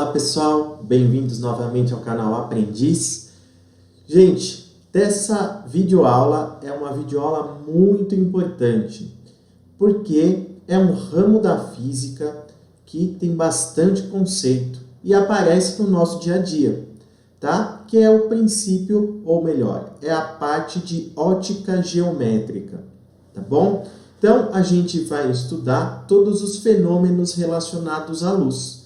Olá pessoal, bem-vindos novamente ao canal Aprendiz. Gente, essa videoaula é uma videoaula muito importante, porque é um ramo da física que tem bastante conceito e aparece no nosso dia a dia, tá? Que é o princípio, ou melhor, é a parte de ótica geométrica, tá bom? Então, a gente vai estudar todos os fenômenos relacionados à luz.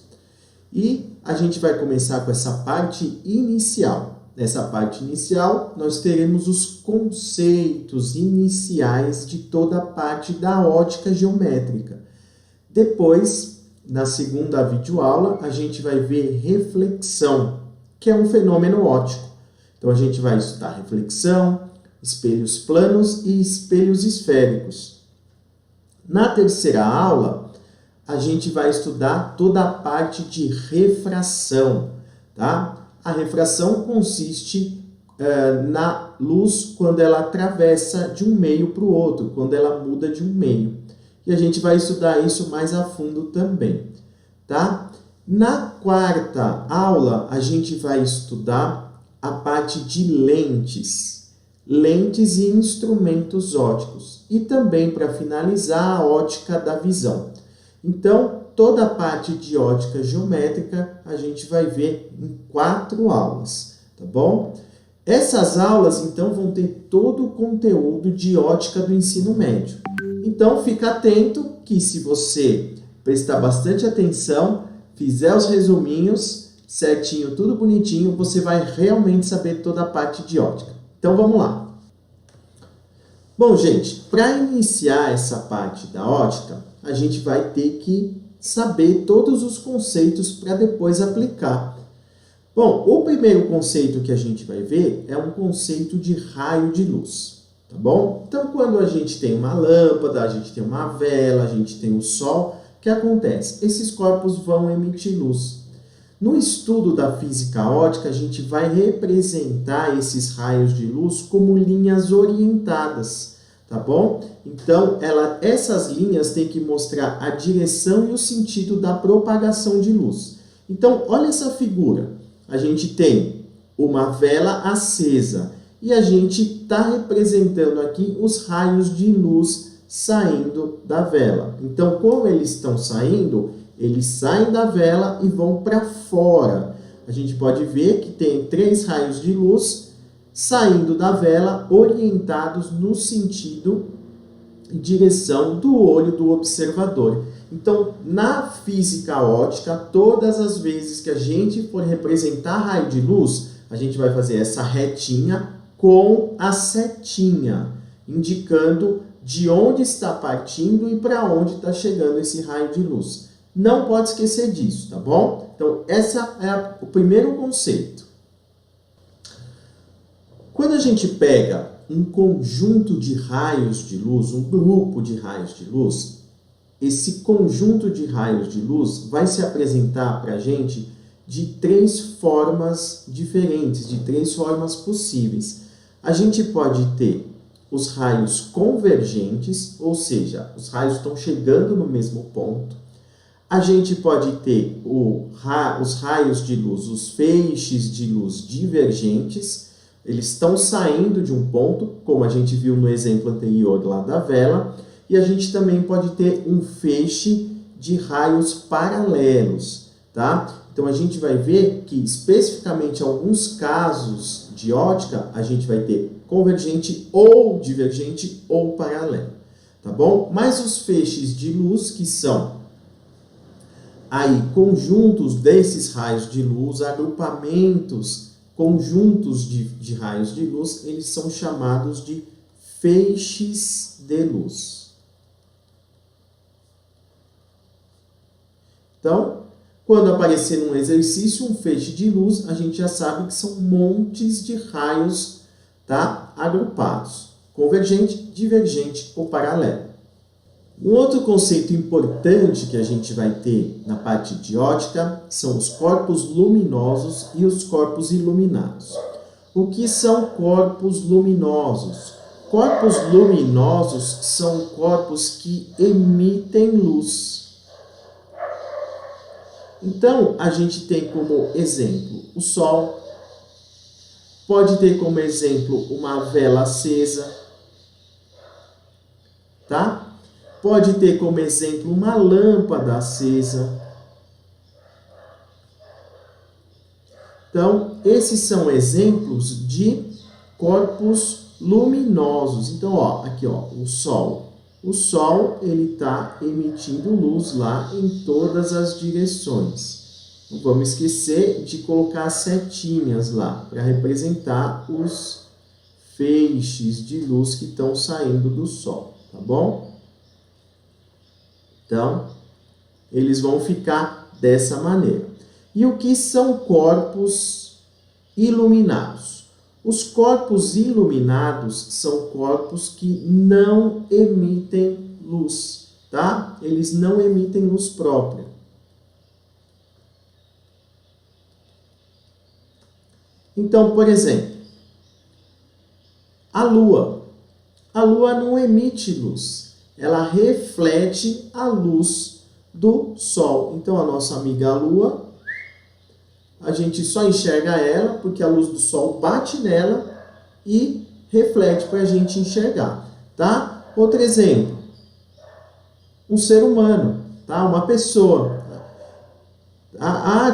E a gente vai começar com essa parte inicial. Nessa parte inicial, nós teremos os conceitos iniciais de toda a parte da ótica geométrica. Depois, na segunda videoaula, a gente vai ver reflexão, que é um fenômeno óptico. Então, a gente vai estudar reflexão, espelhos planos e espelhos esféricos. Na terceira aula, a gente vai estudar toda a parte de refração, tá? A refração consiste na luz quando ela atravessa de um meio para o outro, quando ela muda de um meio. E a gente vai estudar isso mais a fundo também, tá? Na quarta aula, a gente vai estudar a parte de lentes e instrumentos ópticos. E também, para finalizar, a ótica da visão. Então, toda a parte de ótica geométrica a gente vai ver em 4 aulas, tá bom? Essas aulas, então, vão ter todo o conteúdo de ótica do ensino médio. Então, fica atento que se você prestar bastante atenção, fizer os resuminhos certinho, tudo bonitinho, você vai realmente saber toda a parte de ótica. Então, vamos lá. Bom, gente, para iniciar essa parte da ótica, a gente vai ter que saber todos os conceitos para depois aplicar. Bom, o primeiro conceito que a gente vai ver é um conceito de raio de luz, tá bom? Então, quando a gente tem uma lâmpada, a gente tem uma vela, a gente tem o sol, o que acontece? Esses corpos vão emitir luz. No estudo da física óptica, a gente vai representar esses raios de luz como linhas orientadas. Tá bom? Então, essas linhas têm que mostrar a direção e o sentido da propagação de luz. Então, olha essa figura. A gente tem uma vela acesa e a gente está representando aqui os raios de luz saindo da vela. Então, como eles estão saindo, eles saem da vela e vão para fora. A gente pode ver que tem 3 raios de luz saindo da vela, orientados no sentido e direção do olho do observador. Então, na física óptica, todas as vezes que a gente for representar raio de luz, a gente vai fazer essa retinha com a setinha, indicando de onde está partindo e para onde está chegando esse raio de luz. Não pode esquecer disso, tá bom? Então, esse é o primeiro conceito. Quando a gente pega um conjunto de raios de luz, um grupo de raios de luz, esse conjunto de raios de luz vai se apresentar para a gente de 3 formas diferentes, de 3 formas possíveis. A gente pode ter os raios convergentes, ou seja, os raios estão chegando no mesmo ponto. A gente pode ter os raios de luz, os feixes de luz divergentes. Eles estão saindo de um ponto, como a gente viu no exemplo anterior lá da vela, e a gente também pode ter um feixe de raios paralelos, tá? Então, a gente vai ver que, especificamente, em alguns casos de óptica, a gente vai ter convergente ou divergente ou paralelo, tá bom? Mas os feixes de luz, que são aí conjuntos desses raios de luz, agrupamentos, conjuntos de raios de luz, eles são chamados de feixes de luz. Então, quando aparecer num exercício um feixe de luz, a gente já sabe que são montes de raios, tá? Agrupados, convergente, divergente ou paralelo. Um outro conceito importante que a gente vai ter na parte de óptica são os corpos luminosos e os corpos iluminados. O que são corpos luminosos? Corpos luminosos são corpos que emitem luz. Então, a gente tem como exemplo o sol, pode ter como exemplo uma vela acesa, tá? Pode ter como exemplo uma lâmpada acesa. Então, esses são exemplos de corpos luminosos. Então, ó, aqui, ó, o Sol. O Sol, ele está emitindo luz lá em todas as direções. Não vamos esquecer de colocar setinhas lá para representar os feixes de luz que estão saindo do Sol, tá bom? Então, eles vão ficar dessa maneira. E o que são corpos iluminados? Os corpos iluminados são corpos que não emitem luz, tá? Eles não emitem luz própria. Então, por exemplo, a Lua. A Lua não emite luz, ela reflete a luz do Sol. Então, a nossa amiga Lua, a gente só enxerga ela porque a luz do Sol bate nela e reflete para a gente enxergar, tá? Outro exemplo, um ser humano, tá? Uma pessoa.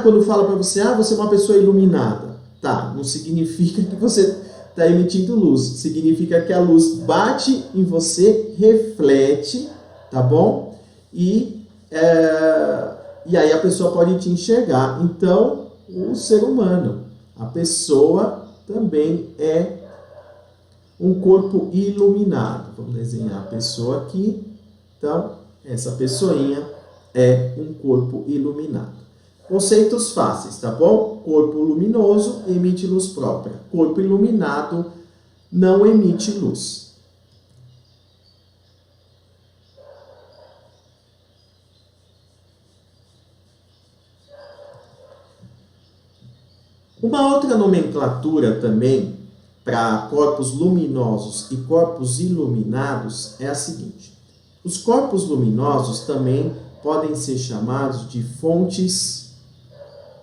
Quando fala para você, você é uma pessoa iluminada. Tá, não significa que você está emitindo luz, significa que a luz bate em você, reflete, tá bom? E aí a pessoa pode te enxergar. Então, o ser humano, a pessoa também é um corpo iluminado. Vamos desenhar a pessoa aqui. Então, essa pessoinha é um corpo iluminado. Conceitos fáceis, tá bom? Corpo luminoso emite luz própria. Corpo iluminado não emite luz. Uma outra nomenclatura também para corpos luminosos e corpos iluminados é a seguinte. Os corpos luminosos também podem ser chamados de fontes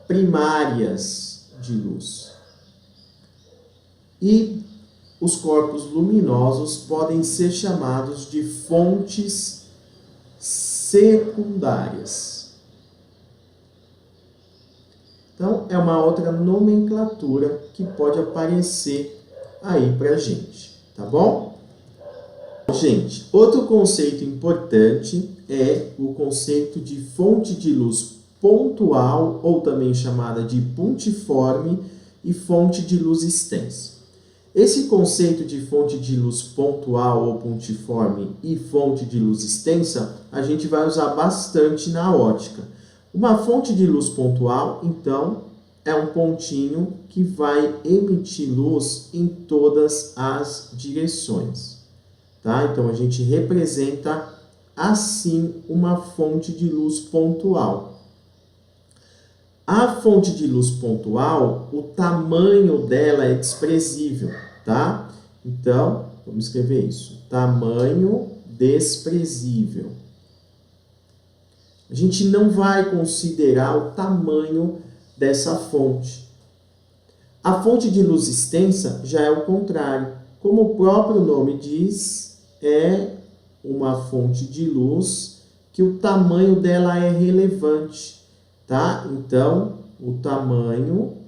primárias de luz. E os corpos luminosos podem ser chamados de fontes secundárias. Então, é uma outra nomenclatura que pode aparecer aí pra gente, tá bom? Gente, outro conceito importante é o conceito de fonte de luz pontual, ou também chamada de pontiforme, e fonte de luz extensa. Esse conceito de fonte de luz pontual ou pontiforme e fonte de luz extensa, a gente vai usar bastante na ótica. Uma fonte de luz pontual, então, é um pontinho que vai emitir luz em todas as direções, tá? Então, a gente representa assim uma fonte de luz pontual. A fonte de luz pontual, o tamanho dela é desprezível, tá? Então, vamos escrever isso. Tamanho desprezível. A gente não vai considerar o tamanho dessa fonte. A fonte de luz extensa já é o contrário. Como o próprio nome diz, é uma fonte de luz que o tamanho dela é relevante. Tá? Então, o tamanho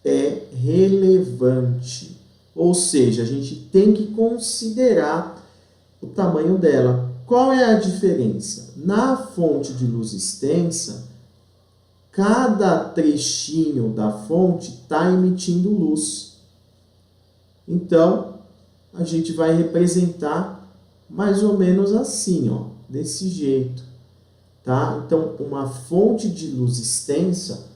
é relevante. Ou seja, a gente tem que considerar o tamanho dela. Qual é a diferença? Na fonte de luz extensa, cada trechinho da fonte está emitindo luz. Então, a gente vai representar mais ou menos assim, ó, desse jeito. Tá? Então, uma fonte de luz extensa,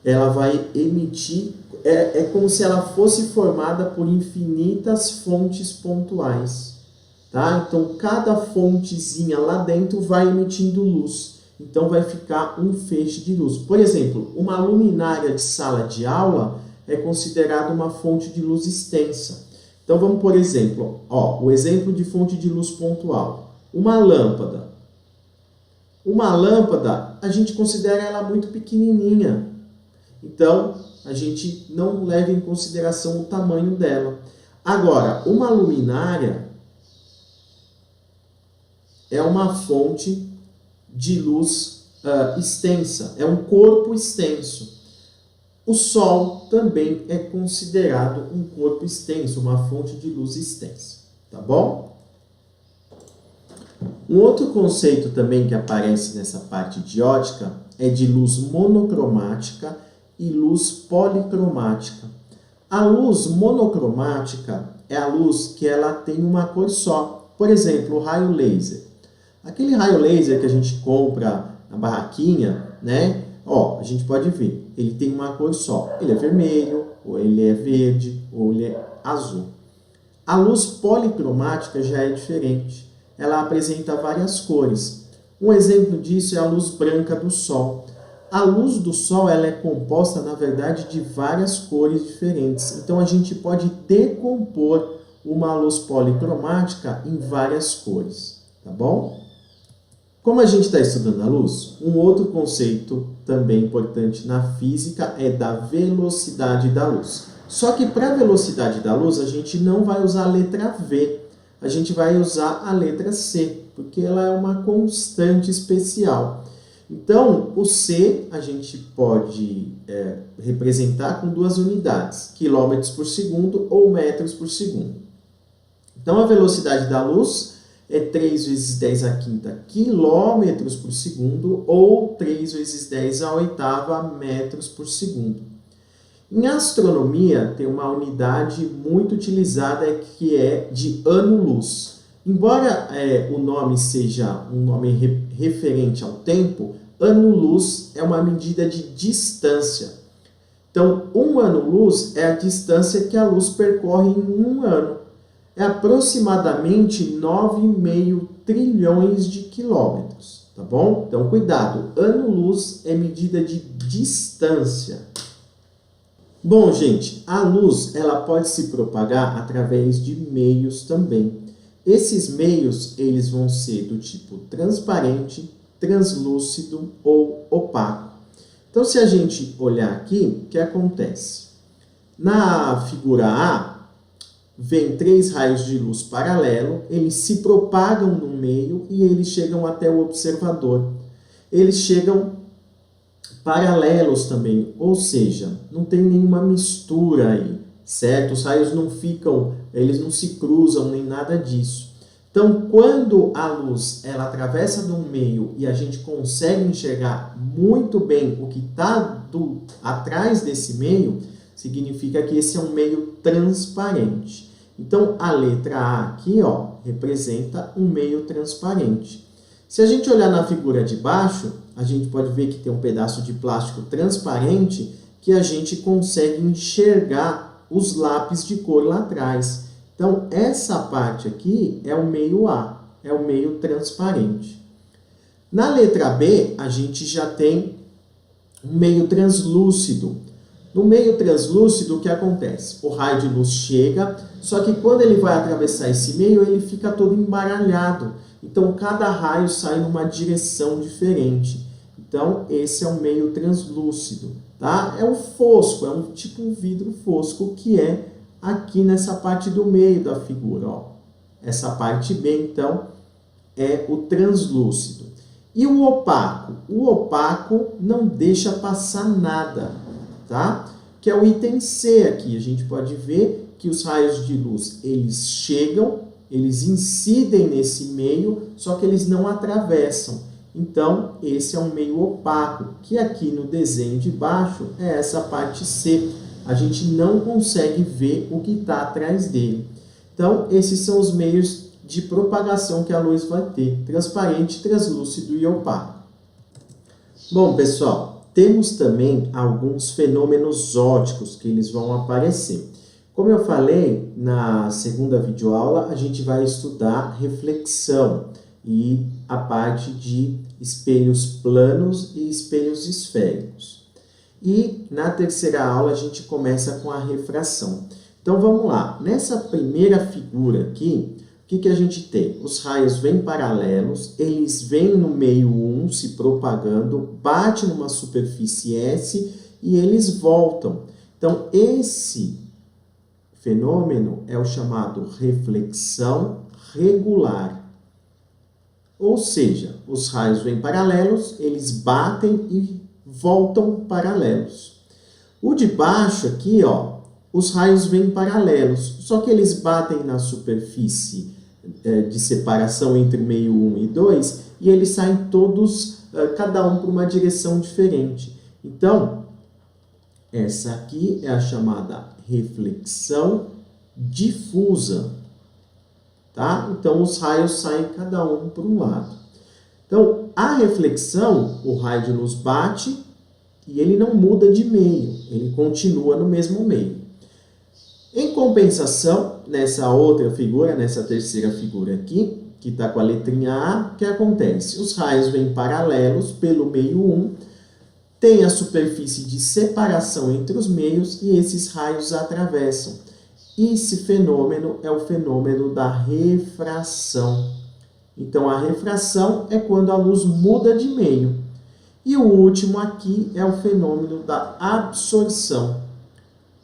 ela vai emitir, é como se ela fosse formada por infinitas fontes pontuais. Tá? Então, cada fontezinha lá dentro vai emitindo luz. Então, vai ficar um feixe de luz. Por exemplo, uma luminária de sala de aula é considerada uma fonte de luz extensa. Então, vamos por exemplo, ó, o exemplo de fonte de luz pontual. Uma lâmpada. Uma lâmpada, a gente considera ela muito pequenininha. Então, a gente não leva em consideração o tamanho dela. Agora, uma luminária é uma fonte de luz extensa, é um corpo extenso. O Sol também é considerado um corpo extenso, uma fonte de luz extensa, tá bom? Um outro conceito também que aparece nessa parte de ótica é de luz monocromática e luz policromática. A luz monocromática é a luz que ela tem uma cor só. Por exemplo, o raio laser. Aquele raio laser que a gente compra na barraquinha, né? Ó, a gente pode ver, ele tem uma cor só. Ele é vermelho, ou ele é verde, ou ele é azul. A luz policromática já é diferente. Ela apresenta várias cores. Um exemplo disso é a luz branca do Sol. A luz do Sol ela é composta, na verdade, de várias cores diferentes. Então, a gente pode decompor uma luz policromática em várias cores, tá bom? Como a gente está estudando a luz, um outro conceito também importante na física é da velocidade da luz. Só que para a velocidade da luz, a gente não vai usar a letra V, a gente vai usar a letra C, porque ela é uma constante especial. Então, o C a gente pode representar com duas unidades, quilômetros por segundo ou metros por segundo. Então, a velocidade da luz é 3 vezes 10 à quinta quilômetros por segundo ou 3 vezes 10 à oitava metros por segundo. Em astronomia, tem uma unidade muito utilizada que é de ano-luz. Embora o nome seja um nome referente ao tempo, ano-luz é uma medida de distância. Então, um ano-luz é a distância que a luz percorre em um ano. É aproximadamente 9,5 trilhões de quilômetros, tá bom? Então, cuidado, ano-luz é medida de distância. Bom, gente, a luz ela pode se propagar através de meios também. Esses meios eles vão ser do tipo transparente, translúcido ou opaco. Então, se a gente olhar aqui, o que acontece? Na figura A, vem 3 raios de luz paralelo, eles se propagam no meio e eles chegam até o observador. Eles chegam paralelos também, ou seja, não tem nenhuma mistura aí, certo? Os raios não ficam, eles não se cruzam nem nada disso. Então, quando a luz ela atravessa do meio e a gente consegue enxergar muito bem o que está atrás desse meio, significa que esse é um meio transparente. Então, a letra A aqui, ó, representa um meio transparente. Se a gente olhar na figura de baixo, a gente pode ver que tem um pedaço de plástico transparente que a gente consegue enxergar os lápis de cor lá atrás. Então, essa parte aqui é o meio A, é o meio transparente. Na letra B, a gente já tem um meio translúcido. No meio translúcido, o que acontece? O raio de luz chega, só que quando ele vai atravessar esse meio, ele fica todo embaralhado. Então, cada raio sai numa direção diferente. Então, esse é um meio translúcido, tá? É um fosco, é um tipo um vidro fosco que é aqui nessa parte do meio da figura, ó. Essa parte B, então, é o translúcido. E o opaco? O opaco não deixa passar nada, tá? Que é o item C aqui. A gente pode ver que os raios de luz, eles chegam, eles incidem nesse meio, só que eles não atravessam. Então, esse é um meio opaco, que aqui no desenho de baixo é essa parte C. A gente não consegue ver o que está atrás dele. Então, esses são os meios de propagação que a luz vai ter: transparente, translúcido e opaco. Bom, pessoal, temos também alguns fenômenos ópticos que eles vão aparecer. Como eu falei, na segunda videoaula, a gente vai estudar reflexão e a parte de espelhos planos e espelhos esféricos. E na terceira aula a gente começa com a refração. Então vamos lá. Nessa primeira figura aqui, o que a gente tem? Os raios vêm paralelos, eles vêm no meio 1 se propagando, bate numa superfície S e eles voltam. Então, esse fenômeno é o chamado reflexão regular. Ou seja, os raios vêm paralelos, eles batem e voltam paralelos. O de baixo aqui, ó, os raios vêm paralelos, só que eles batem na superfície de separação entre meio 1 e 2 e eles saem todos, cada um para uma direção diferente. Então, essa aqui é a chamada reflexão difusa. Tá? Então, os raios saem cada um para um lado. Então, a reflexão, o raio de luz bate e ele não muda de meio, ele continua no mesmo meio. Em compensação, nessa outra figura, nessa terceira figura aqui, que está com a letrinha A, o que acontece? Os raios vêm paralelos pelo meio 1, tem a superfície de separação entre os meios e esses raios atravessam. Esse fenômeno é o fenômeno da refração. Então, a refração é quando a luz muda de meio. E o último aqui é o fenômeno da absorção.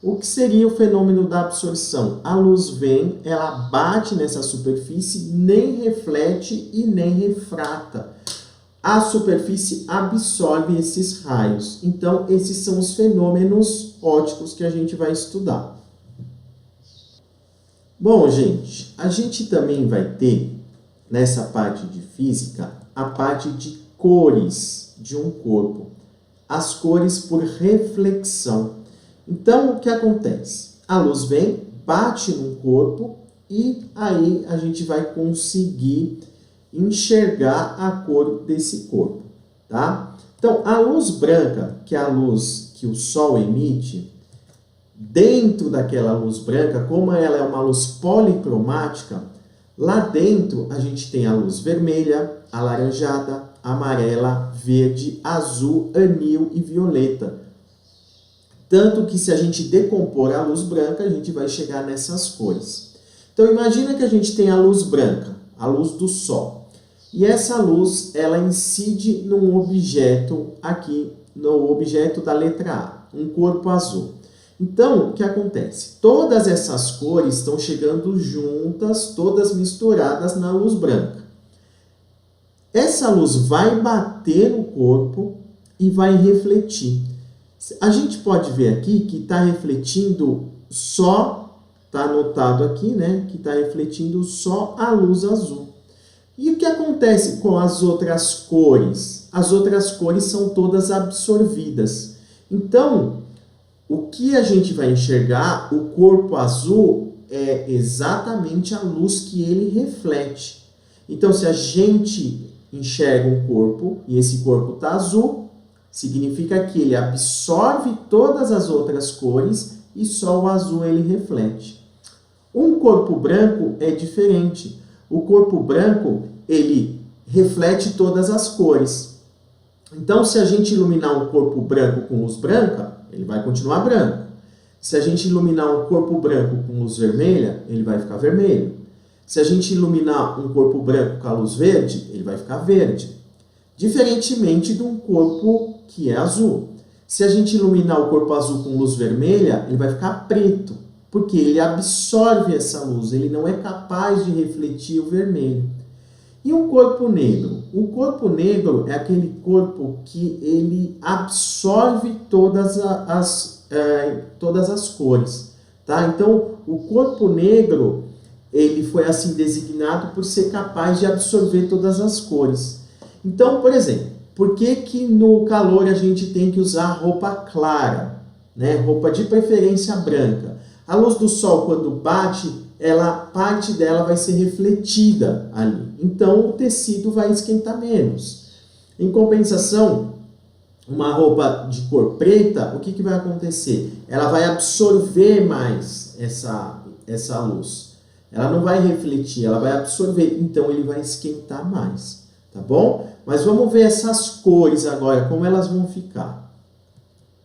O que seria o fenômeno da absorção? A luz vem, ela bate nessa superfície, nem reflete e nem refrata. A superfície absorve esses raios. Então, esses são os fenômenos ópticos que a gente vai estudar. Bom, gente, a gente também vai ter, nessa parte de física, a parte de cores de um corpo. As cores por reflexão. Então, o que acontece? A luz vem, bate num corpo e aí a gente vai conseguir enxergar a cor desse corpo, tá? Então, a luz branca, que é a luz que o Sol emite, dentro daquela luz branca, como ela é uma luz policromática, lá dentro a gente tem a luz vermelha, alaranjada, amarela, verde, azul, anil e violeta. Tanto que se a gente decompor a luz branca, a gente vai chegar nessas cores. Então, imagina que a gente tem a luz branca, a luz do Sol. E essa luz, ela incide num objeto aqui, no objeto da letra A, um corpo azul. Então, o que acontece? Todas essas cores estão chegando juntas, todas misturadas na luz branca. Essa luz vai bater no corpo e vai refletir. A gente pode ver aqui que está refletindo só, está anotado aqui, né? Que está refletindo só a luz azul. E o que acontece com as outras cores? As outras cores são todas absorvidas. Então, o que a gente vai enxergar, o corpo azul, é exatamente a luz que ele reflete. Então, se a gente enxerga um corpo e esse corpo está azul, significa que ele absorve todas as outras cores e só o azul ele reflete. Um corpo branco é diferente. O corpo branco, ele reflete todas as cores. Então, se a gente iluminar um corpo branco com luz branca, ele vai continuar branco. Se a gente iluminar um corpo branco com luz vermelha, ele vai ficar vermelho. Se a gente iluminar um corpo branco com a luz verde, ele vai ficar verde. Diferentemente de um corpo que é azul. Se a gente iluminar o corpo azul com luz vermelha, ele vai ficar preto, porque ele absorve essa luz, ele não é capaz de refletir o vermelho. E um corpo negro? O corpo negro é aquele corpo que ele absorve todas as cores. Tá? Então, o corpo negro, ele foi assim designado por ser capaz de absorver todas as cores. Então, por exemplo, por que no calor a gente tem que usar roupa clara, né? Roupa de preferência branca? A luz do sol, quando bate, parte dela vai ser refletida ali. Então, o tecido vai esquentar menos. Em compensação, uma roupa de cor preta, o que vai acontecer? Ela vai absorver mais essa luz. Ela não vai refletir, ela vai absorver. Então, ele vai esquentar mais. Tá bom? Mas vamos ver essas cores agora, como elas vão ficar.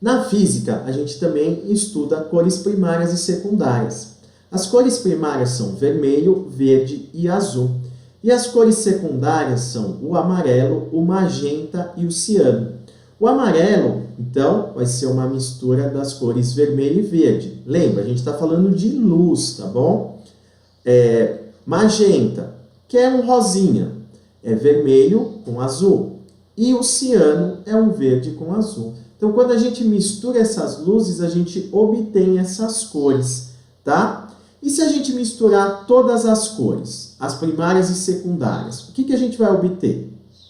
Na física, a gente também estuda cores primárias e secundárias. As cores primárias são vermelho, verde e azul. E as cores secundárias são o amarelo, o magenta e o ciano. O amarelo, então, vai ser uma mistura das cores vermelho e verde. Lembra, a gente está falando de luz, tá bom? Magenta, que é um rosinha, é vermelho com azul. E o ciano é um verde com azul. Então, quando a gente mistura essas luzes, a gente obtém essas cores, tá? E se a gente misturar todas as cores, as primárias e secundárias, o que a gente vai obter? Se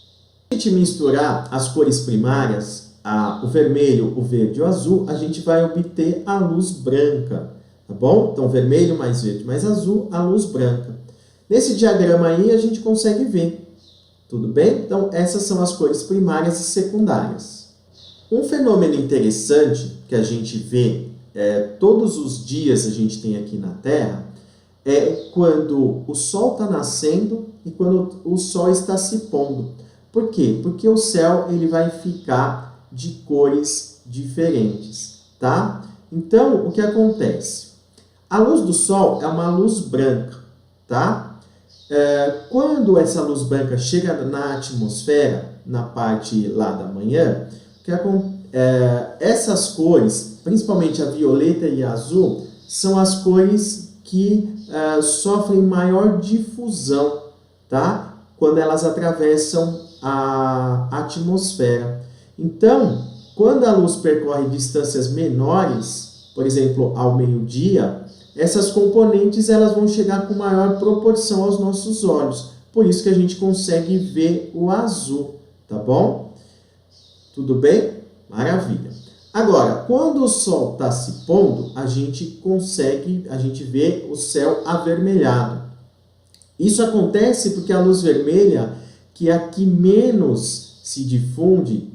a gente misturar as cores primárias, o vermelho, o verde e o azul, a gente vai obter a luz branca, tá bom? Então, vermelho mais verde mais azul, a luz branca. Nesse diagrama aí, a gente consegue ver, tudo bem? Então, essas são as cores primárias e secundárias. Um fenômeno interessante que a gente vê todos os dias a gente tem aqui na Terra é quando o Sol está nascendo e quando o Sol está se pondo. Por quê? Porque o céu ele vai ficar de cores diferentes, tá? Então, o que acontece? A luz do Sol é uma luz branca, tá? Quando essa luz branca chega na atmosfera, na parte lá da manhã, essas cores, principalmente a violeta e a azul, são as cores que sofrem maior difusão, tá? Quando elas atravessam a atmosfera. Então, quando a luz percorre distâncias menores, por exemplo, ao meio-dia, essas componentes elas vão chegar com maior proporção aos nossos olhos. Por isso que a gente consegue ver o azul, tá bom? Tudo bem? Maravilha. Agora, quando o Sol está se pondo, a gente vê o céu avermelhado. Isso acontece porque a luz vermelha, que é a que menos se difunde,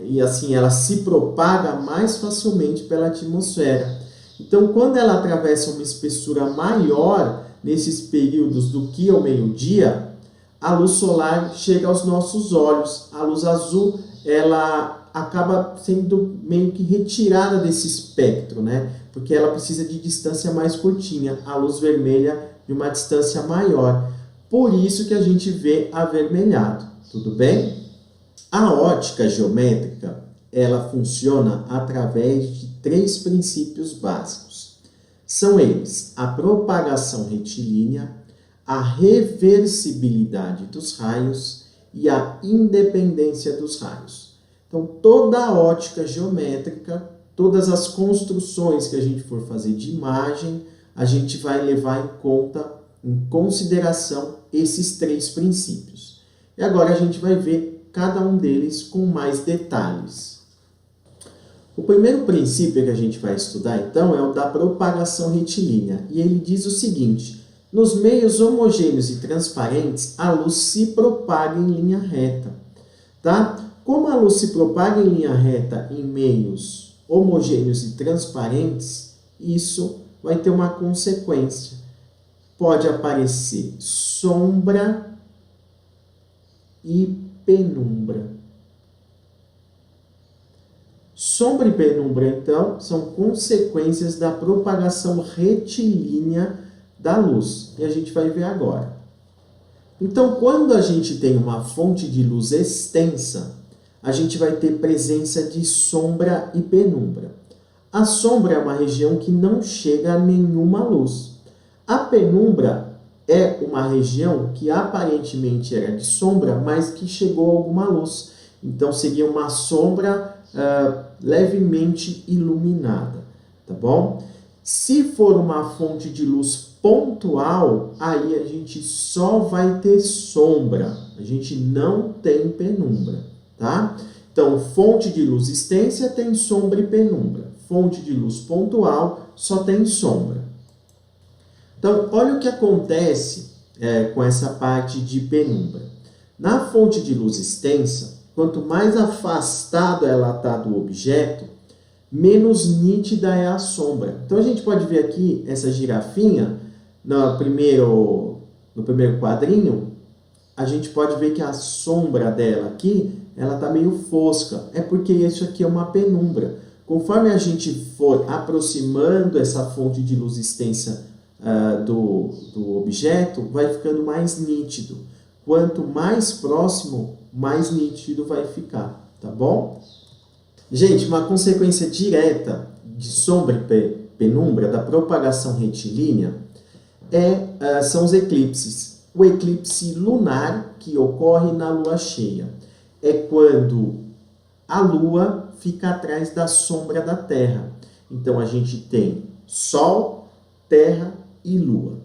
e assim ela se propaga mais facilmente pela atmosfera. Então, quando ela atravessa uma espessura maior nesses períodos do que ao meio-dia, a luz solar chega aos nossos olhos. A luz azul, ela acaba sendo meio que retirada desse espectro, né? Porque ela precisa de distância mais curtinha, a luz vermelha de uma distância maior. Por isso que a gente vê avermelhado, tudo bem? A ótica geométrica, ela funciona através de 3 princípios básicos. São eles: a propagação retilínea, a reversibilidade dos raios e a independência dos raios. Então, toda a ótica geométrica, todas as construções que a gente for fazer de imagem, a gente vai levar em consideração esses 3 princípios. E agora a gente vai ver cada um deles com mais detalhes. O primeiro princípio que a gente vai estudar, então, é o da propagação retilínea. E ele diz o seguinte: nos meios homogêneos e transparentes, a luz se propaga em linha reta, tá? Como a luz se propaga em linha reta em meios homogêneos e transparentes, isso vai ter uma consequência. Pode aparecer sombra e penumbra. Sombra e penumbra, então, são consequências da propagação retilínea da luz. E a gente vai ver agora. Então, quando a gente tem uma fonte de luz extensa, a gente vai ter presença de sombra e penumbra. A sombra é uma região que não chega a nenhuma luz. A penumbra é uma região que aparentemente era de sombra, mas que chegou a alguma luz. Então, seria uma sombra levemente iluminada, tá bom? Se for uma fonte de luz pontual, aí a gente só vai ter sombra, a gente não tem penumbra, tá? Então, fonte de luz extensa tem sombra e penumbra. Fonte de luz pontual só tem sombra. Então, olha o que acontece com essa parte de penumbra. Na fonte de luz extensa, quanto mais afastada ela está do objeto, menos nítida é a sombra. Então, a gente pode ver aqui essa girafinha, no primeiro quadrinho, a gente pode ver que a sombra dela aqui, ela está meio fosca. É porque isso aqui é uma penumbra. Conforme a gente for aproximando essa fonte de luz extensa do objeto vai ficando mais nítido. Quanto mais próximo, mais nítido vai ficar, tá bom? Gente, uma consequência direta de sombra e penumbra da propagação retilínea são os eclipses. O eclipse lunar, que ocorre na lua cheia, é quando a lua fica atrás da sombra da Terra. Então, a gente tem Sol, Terra e Lua.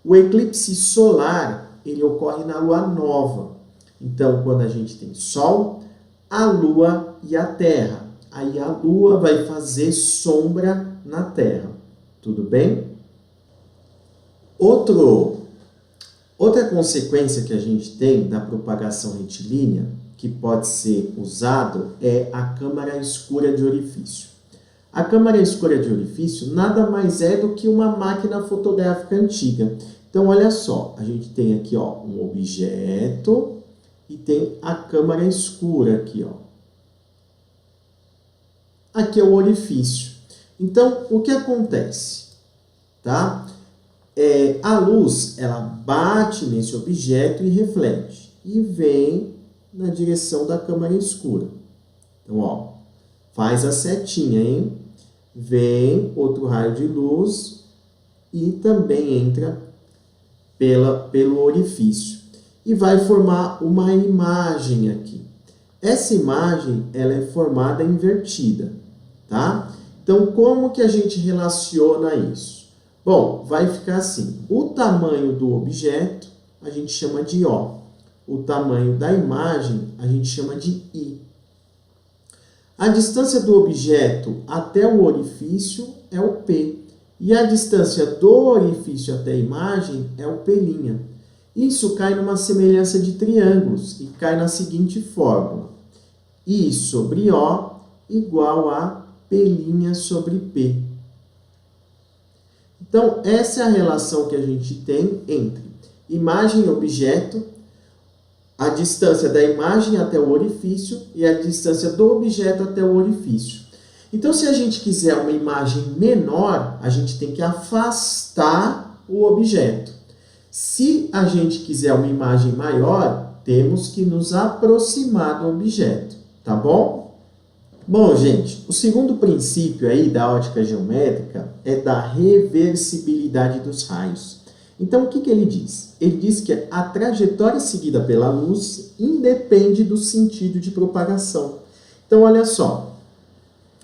O eclipse solar, ele ocorre na lua nova. Então, quando a gente tem Sol, a Lua e a Terra. Aí a Lua vai fazer sombra na Terra. Tudo bem? Outra consequência que a gente tem da propagação retilínea, que pode ser usado, é a câmara escura de orifício. A câmara escura de orifício nada mais é do que uma máquina fotográfica antiga. Então, olha só, a gente tem aqui um objeto e tem a câmara escura aqui. Aqui é o orifício. Então, o que acontece? Tá? A luz, ela bate nesse objeto e reflete. E vem na direção da câmara escura. Então, faz a setinha, hein? Vem outro raio de luz e também entra pelo orifício. E vai formar uma imagem aqui. Essa imagem, ela é formada invertida, tá? Então, como que a gente relaciona isso? Bom, vai ficar assim. O tamanho do objeto, a gente chama de O. O tamanho da imagem, a gente chama de I. A distância do objeto até o orifício é o P. E a distância do orifício até a imagem é o P'. Isso cai numa semelhança de triângulos e cai na seguinte fórmula. I sobre O igual a P' sobre P. Então, essa é a relação que a gente tem entre imagem e objeto, a distância da imagem até o orifício e a distância do objeto até o orifício. Então, se a gente quiser uma imagem menor, a gente tem que afastar o objeto. Se a gente quiser uma imagem maior, temos que nos aproximar do objeto, tá bom? Bom, gente, o segundo princípio aí da ótica geométrica é da reversibilidade dos raios. Então, o que ele diz? Ele diz que a trajetória seguida pela luz independe do sentido de propagação. Então, olha só,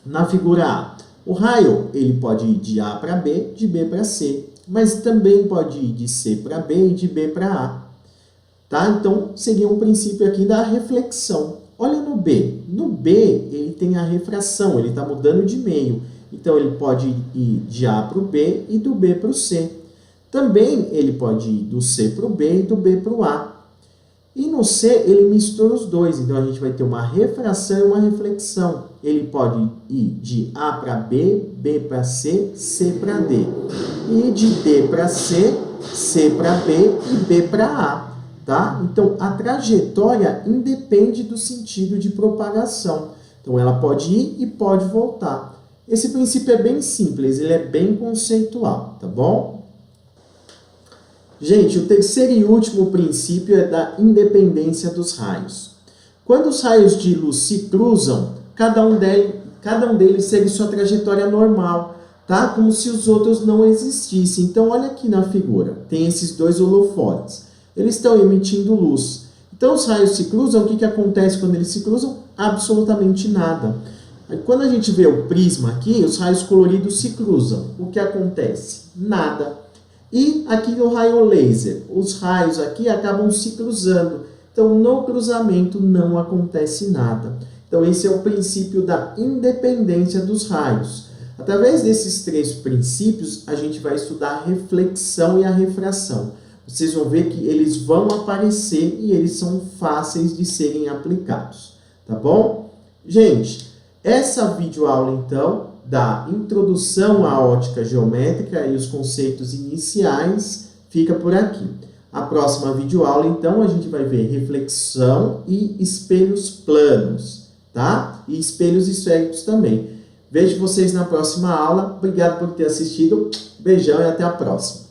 na figura A, o raio ele pode ir de A para B, de B para C, mas também pode ir de C para B e de B para A. Tá? Então, seria um princípio aqui da reflexão. Olha no B. No B, ele tem a refração, ele está mudando de meio. Então, ele pode ir de A para o B e do B para o C. Também ele pode ir do C para o B e do B para o A. E no C ele mistura os dois, então a gente vai ter uma refração e uma reflexão. Ele pode ir de A para B, B para C, C para D. E de D para C, C para B e B para A. Tá? Então a trajetória independe do sentido de propagação. Então ela pode ir e pode voltar. Esse princípio é bem simples, ele é bem conceitual, tá bom? Gente, o terceiro e último princípio é da independência dos raios. Quando os raios de luz se cruzam, cada um deles segue sua trajetória normal, tá? Como se os outros não existissem. Então, olha aqui na figura, tem esses dois holofotes. Eles estão emitindo luz. Então, os raios se cruzam, o que acontece quando eles se cruzam? Absolutamente nada. Quando a gente vê o prisma aqui, os raios coloridos se cruzam. O que acontece? Nada. E aqui no raio laser, os raios aqui acabam se cruzando. Então, no cruzamento não acontece nada. Então, esse é o princípio da independência dos raios. Através desses três princípios, a gente vai estudar a reflexão e a refração. Vocês vão ver que eles vão aparecer e eles são fáceis de serem aplicados. Tá bom? Gente, essa videoaula, então, da introdução à ótica geométrica e os conceitos iniciais, fica por aqui. A próxima videoaula, então, a gente vai ver reflexão e espelhos planos, tá? E espelhos esféricos também. Vejo vocês na próxima aula. Obrigado por ter assistido. Beijão e até a próxima.